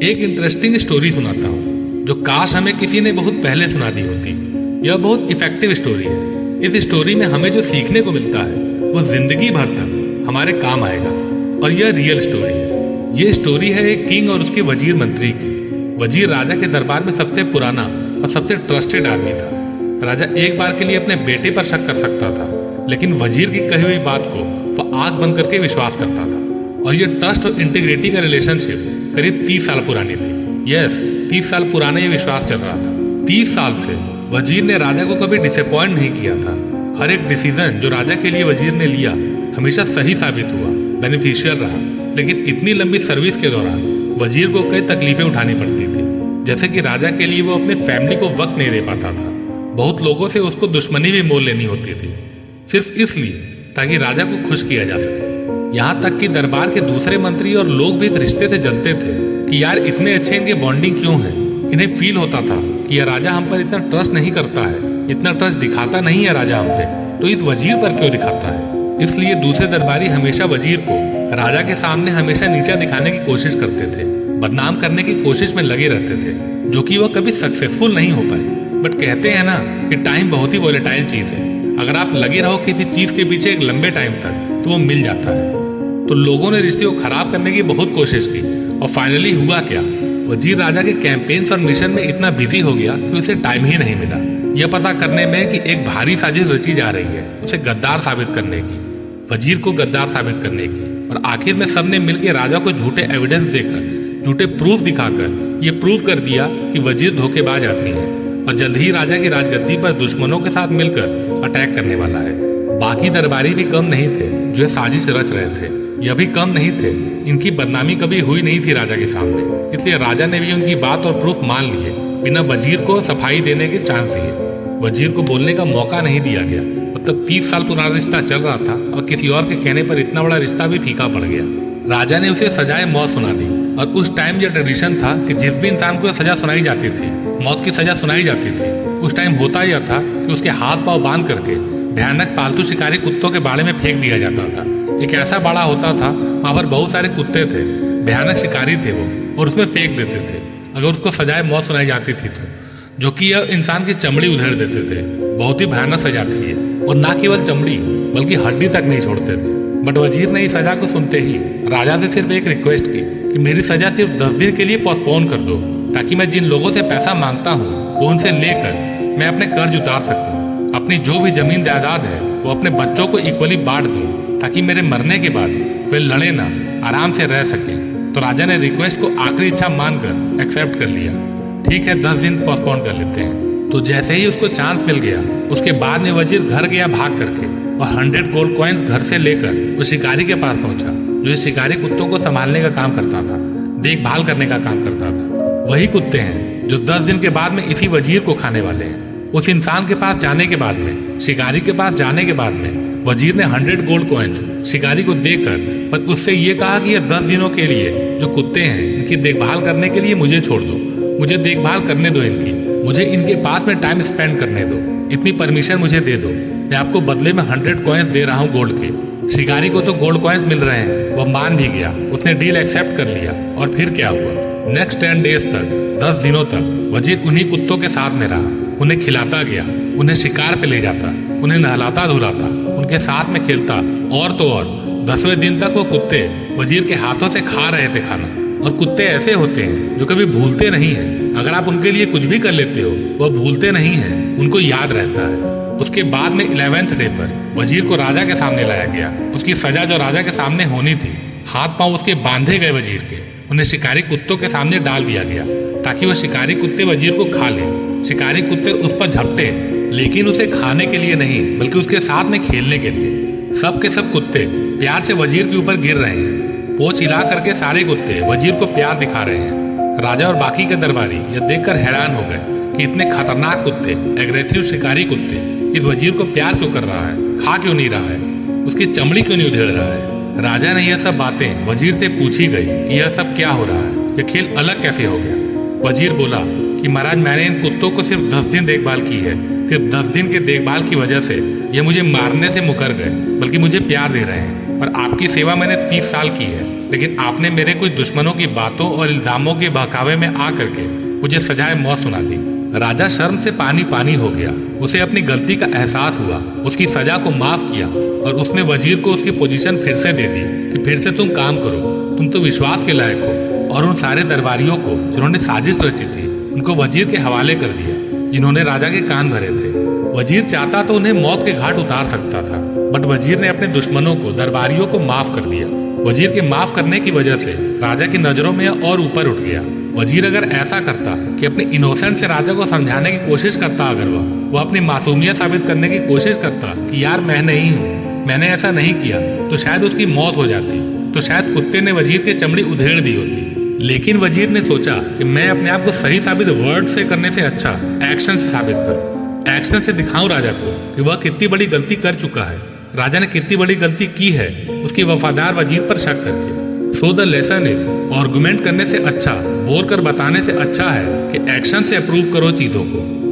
एक interesting story सुनाता हूँ जो काश हमें किसी ने बहुत पहले सुना दी होती। यह बहुत इफेक्टिव स्टोरी है। इस स्टोरी में हमें जो सीखने को मिलता है वो जिंदगी भर तक हमारे काम आएगा और यह रियल स्टोरी है। ये स्टोरी है एक किंग और उसके वजीर मंत्री की। वजीर राजा के दरबार में सबसे पुराना और सबसे ट्रस्टेड आदमी था। राजा एक बार के लिए अपने बेटे पर शक कर सकता था, लेकिन वजीर की कही हुई बात को वह आंख बंद करके विश्वास करता था। और यह ट्रस्ट और इंटीग्रिटी का रिलेशनशिप करीब 30 साल पुरानी थी। यस, 30 साल पुराना ये विश्वास चल रहा था। 30 साल से वजीर ने राजा को कभी डिसअपॉइंट नहीं किया था। हर एक डिसीजन जो राजा के लिए वजीर ने लिया हमेशा सही साबित हुआ, बेनिफिशियल रहा। लेकिन इतनी लंबी सर्विस के दौरान वजीर को कई तकलीफें उठानी पड़ती थी, जैसे कि राजा के लिए वो अपने फैमिली को वक्त नहीं दे पाता था। बहुत लोगों से उसको दुश्मनी भी मोल लेनी होती थी, सिर्फ इसलिए ताकि राजा को खुश किया जा सके। यहाँ तक कि दरबार के दूसरे मंत्री और लोग भी इस रिश्ते से जलते थे कि यार इतने अच्छे इनके बॉन्डिंग क्यों है। इन्हें फील होता था कि यह राजा हम पर इतना ट्रस्ट नहीं करता है, इतना ट्रस्ट दिखाता नहीं है राजा हम पे, तो इस वजीर पर क्यों दिखाता है। इसलिए दूसरे दरबारी हमेशा वजीर को राजा के सामने हमेशा नीचा दिखाने की कोशिश करते थे, बदनाम करने की कोशिश में लगे रहते थे, जो कि वह कभी सक्सेसफुल नहीं हो पाए। बट कहते हैं ना कि टाइम बहुत ही वॉलेटाइल चीज है। अगर आप लगे रहो किसी चीज के पीछे एक लंबे टाइम तक तो वो मिल जाता है। तो लोगों ने रिश्ते को खराब करने की बहुत कोशिश की और फाइनली हुआ क्या, वजीर राजा के कैंपेन्स और मिशन में इतना बिजी हो गया कि उसे टाइम ही नहीं मिला यह पता करने में कि एक भारी साजिश रची जा रही है उसे गद्दार साबित करने की, वजीर को गद्दार साबित करने की। और आखिर में सबने मिलकर राजा को झूठे एविडेंस देकर, झूठे प्रूफ दिखाकर ये प्रूव कर दिया कि वजीर धोखेबाज आदमी है और जल्द ही राजा की राजगद्दी पर दुश्मनों के साथ मिलकर अटैक करने वाला है। बाकी दरबारी भी कम नहीं थे जो ये साजिश रच रहे थे। यह भी कम नहीं थे, इनकी बदनामी कभी हुई नहीं थी राजा के सामने, इसलिए राजा ने भी उनकी बात और प्रूफ मान लिए बिना वजीर को सफाई देने के चांस दिए। वजीर को बोलने का मौका नहीं दिया गया। मतलब 30 साल पुराना रिश्ता चल रहा था और किसी और के कहने पर इतना बड़ा रिश्ता भी फीका पड़ गया। राजा ने उसे सजाए मौत सुना दी। और उस टाइम यह ट्रेडिशन था कि जिस भी इंसान को सजा सुनाई जाती थी, मौत की सजा सुनाई जाती थी, उस टाइम होता यह था कि उसके हाथ पांव बांध करके भयानक पालतू शिकारी कुत्तों के बाड़े में फेंक दिया जाता था। एक ऐसा बाड़ा होता था, वहां पर बहुत सारे कुत्ते थे, भयानक शिकारी थे वो, और उसमें फेंक देते थे अगर उसको सजाए मौत सुनाई जाती थी तो, जो कि यह इंसान की चमड़ी उधेड़ देते थे। बहुत ही भयानक सजा थी ये, और ना केवल चमड़ी बल्कि हड्डी तक नहीं छोड़ते थे। बट वजीर ने इस सजा को सुनते ही राजा से सिर्फ एक रिक्वेस्ट की कि मेरी सजा सिर्फ 10 दिन के लिए पोस्टपोन कर दो, ताकि मैं जिन लोगों से पैसा मांगता हूँ वो उनसे लेकर मैं अपने कर्ज उतार सकूँ। अपनी जो भी जमीन जायदाद है वो अपने बच्चों को इक्वली बांट दूं, ताकि मेरे मरने के बाद वे लड़े ना, आराम से रह सके। तो राजा ने रिक्वेस्ट को आखिरी इच्छा मानकर एक्सेप्ट कर लिया। ठीक है, 10 दिन पोस्टपोन कर लेते हैं। तो जैसे ही उसको चांस मिल गया, उसके बाद में वजीर घर गया भाग करके और 100 गोल्ड कॉइन्स घर से लेकर उस शिकारी के पास पहुंचा, जो इस शिकारी कुत्तों को संभालने का काम करता था, देखभाल करने का काम करता था। वही कुत्ते हैं जो 10 दिन के बाद में इसी वजीर को खाने वाले हैं। उस इंसान के पास जाने के बाद में, शिकारी के पास जाने के बाद में वजीर ने 100 गोल्ड कॉइन्स शिकारी को देकर पर उससे ये कहा कि ये 10 दिनों के लिए जो कुत्ते हैं इनकी देखभाल करने के लिए मुझे छोड़ दो, मुझे देखभाल करने दो इनकी, मुझे इनके पास में टाइम स्पेंड करने दो, इतनी परमिशन मुझे दे दो। मैं आपको बदले में 100 कॉइन्स दे रहा हूँ गोल्ड के। शिकारी को तो गोल्ड कॉइन्स मिल रहे हैं, वह मान भी गया, उसने डील एक्सेप्ट कर लिया। और फिर क्या हुआ, नेक्स्ट 10 डेज तक, 10 दिनों तक वजीर उन्हीं कुत्तों के साथ में रहा। उन्हें खिलाता गया, उन्हें शिकार पे ले जाता, उन्हें नहलाता धुलाता, उनके साथ में खेलता। और तो और 10वें दिन तक वो कुत्ते वजीर के हाथों से खा रहे थे खाना। और कुत्ते ऐसे होते हैं जो कभी भूलते नहीं हैं। अगर आप उनके लिए कुछ भी कर लेते हो वह भूलते नहीं हैं, उनको याद रहता है। उसके बाद में 11वें डे पर वजीर को राजा के सामने लाया गया। उसकी सजा जो राजा के सामने होनी थी, हाथ पांव उसके बांधे गए वजीर के, उन्हें शिकारी कुत्तों के सामने डाल दिया गया ताकि वह शिकारी कुत्ते वजीर को खा ले। शिकारी कुत्ते उस पर झपटे, लेकिन उसे खाने के लिए नहीं बल्कि उसके साथ में खेलने के लिए। सब के सब कुत्ते प्यार से वजीर के ऊपर गिर रहे हैं। पोंछ हिला करके सारे कुत्ते वजीर को प्यार दिखा रहे हैं। राजा और बाकी के दरबारी यह देखकर हैरान हो गए कि इतने खतरनाक कुत्ते, एग्रेसिव शिकारी कुत्ते इस वजीर को प्यार क्यों कर रहा है, खा क्यों नहीं रहा है, उसकी चमड़ी क्यों नहीं उधेड़ रहा है। राजा ने यह सब बातें वजीर से पूछी गई कि यह सब क्या हो रहा है, यह खेल अलग कैसे हो गया। वजीर बोला कि महाराज, मैंने इन कुत्तों को सिर्फ 10 दिन देखभाल की है। सिर्फ 10 दिन के देखभाल की वजह से ये मुझे मारने से मुकर गए, बल्कि मुझे प्यार दे रहे हैं। और आपकी सेवा मैंने 30 साल की है, लेकिन आपने मेरे कुछ दुश्मनों की बातों और इल्जामों के बहकावे में आ करके मुझे सजाए मौत सुना दी। राजा शर्म से पानी पानी हो गया। उसे अपनी गलती का एहसास हुआ, उसकी सजा को माफ किया और उसने वजीर को उसकी पोजीशन फिर से दे दी कि फिर से तुम काम करो, तुम तो विश्वास के लायक हो। और उन सारे दरबारियों को जिन्होंने साजिश रची थी उनको वजीर के हवाले कर दिया, जिन्होंने राजा के कान भरे थे। वजीर चाहता तो उन्हें मौत के घाट उतार सकता था, बट वजीर ने अपने दुश्मनों को, दरबारियों को माफ कर दिया। वजीर के माफ करने की वजह से राजा की नजरों में और ऊपर उठ गया। वजीर अगर ऐसा करता कि अपने इनोसेंट से राजा को समझाने की कोशिश करता, अगर वो अपनी मासूमियत साबित करने की कोशिश करता कि यार मैं नहीं हूँ, मैंने ऐसा नहीं किया, तो शायद उसकी मौत हो जाती, तो शायद कुत्ते ने वजीर की चमड़ी उधेड़ दी होती। लेकिन वजीर ने सोचा कि मैं अपने आप को सही साबित वर्ड से करने से अच्छा एक्शन से साबित करूं, एक्शन से दिखाऊं राजा को कि वह कितनी बड़ी गलती कर चुका है, राजा ने कितनी बड़ी गलती की है उसकी वफादार वजीर पर शक करके। So the lesson is, argument करने से अच्छा, बोल कर बताने से अच्छा है कि एक्शन से अप्रूव करो चीजों को।